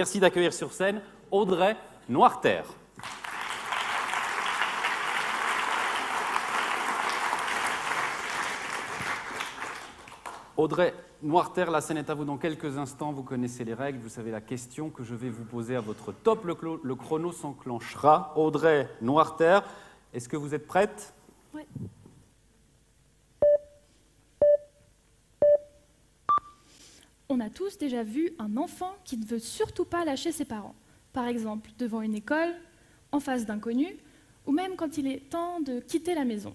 Merci d'accueillir sur scène Audrey Noirter. Audrey Noirter, la scène est à vous dans quelques instants. Vous connaissez les règles, vous savez la question que je vais vous poser à votre top. Le chrono s'enclenchera. Audrey Noirter, est-ce que vous êtes prête? Oui. On a tous déjà vu un enfant qui ne veut surtout pas lâcher ses parents. Par exemple, devant une école, en face d'inconnus, ou même quand il est temps de quitter la maison.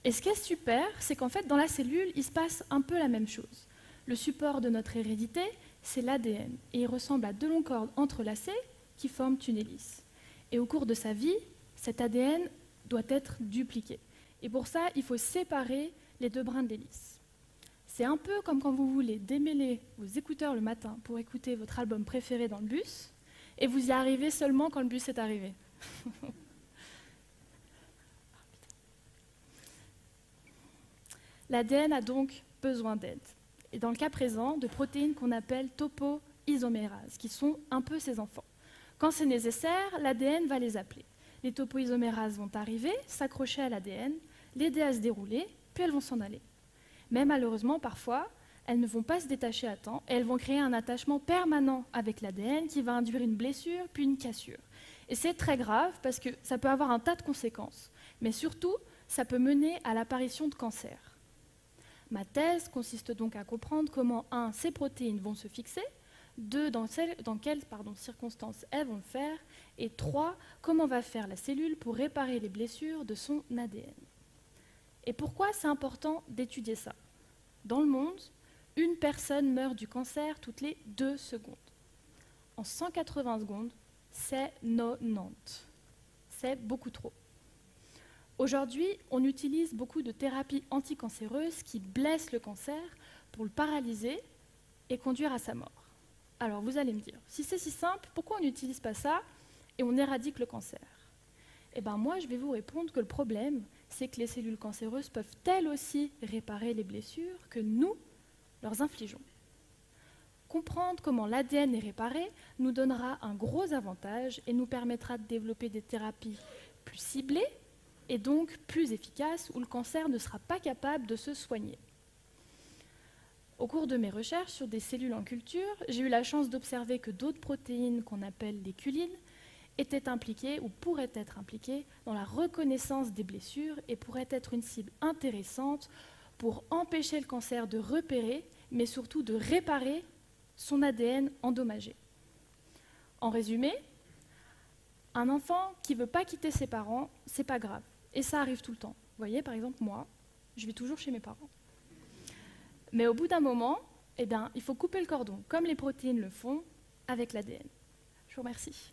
Et ce qui est super, c'est qu'en fait, dans la cellule, il se passe un peu la même chose. Le support de notre hérédité, c'est l'ADN, et il ressemble à 2 longues cordes entrelacées qui forment une hélice. Et au cours de sa vie, cet ADN doit être dupliqué. Et pour ça, il faut séparer les 2 brins de l'hélice. C'est un peu comme quand vous voulez démêler vos écouteurs le matin pour écouter votre album préféré dans le bus, et vous y arrivez seulement quand le bus est arrivé. L'ADN a donc besoin d'aide, et dans le cas présent, de protéines qu'on appelle topoisomérases, qui sont un peu ses enfants. Quand c'est nécessaire, l'ADN va les appeler. Les topoisomérases vont arriver, s'accrocher à l'ADN, l'aider à se dérouler, puis elles vont s'en aller. Mais malheureusement, parfois, elles ne vont pas se détacher à temps, et elles vont créer un attachement permanent avec l'ADN qui va induire une blessure, puis une cassure. Et c'est très grave parce que ça peut avoir un tas de conséquences, mais surtout, ça peut mener à l'apparition de cancer. Ma thèse consiste donc à comprendre comment, 1, ces protéines vont se fixer, 2, dans quelles circonstances elles vont le faire, et 3, comment va faire la cellule pour réparer les blessures de son ADN. Et pourquoi c'est important d'étudier ça? Dans le monde, une personne meurt du cancer toutes les 2 secondes. En 180 secondes, c'est 90. C'est beaucoup trop. Aujourd'hui, on utilise beaucoup de thérapies anticancéreuses qui blessent le cancer pour le paralyser et conduire à sa mort. Alors vous allez me dire, si c'est si simple, pourquoi on n'utilise pas ça et on éradique le cancer? Eh bien moi, je vais vous répondre que le problème, c'est que les cellules cancéreuses peuvent elles aussi réparer les blessures que nous leur infligeons. Comprendre comment l'ADN est réparé nous donnera un gros avantage et nous permettra de développer des thérapies plus ciblées et donc plus efficaces où le cancer ne sera pas capable de se soigner. Au cours de mes recherches sur des cellules en culture, j'ai eu la chance d'observer que d'autres protéines qu'on appelle les culines étaient impliquées ou pourraient être impliquées dans la reconnaissance des blessures et pourraient être une cible intéressante pour empêcher le cancer de repérer, mais surtout de réparer son ADN endommagé. En résumé, un enfant qui ne veut pas quitter ses parents, c'est pas grave. Et ça arrive tout le temps. Vous voyez, par exemple, moi, je vis toujours chez mes parents. Mais au bout d'un moment, eh bien, il faut couper le cordon, comme les protéines le font, avec l'ADN. Je vous remercie.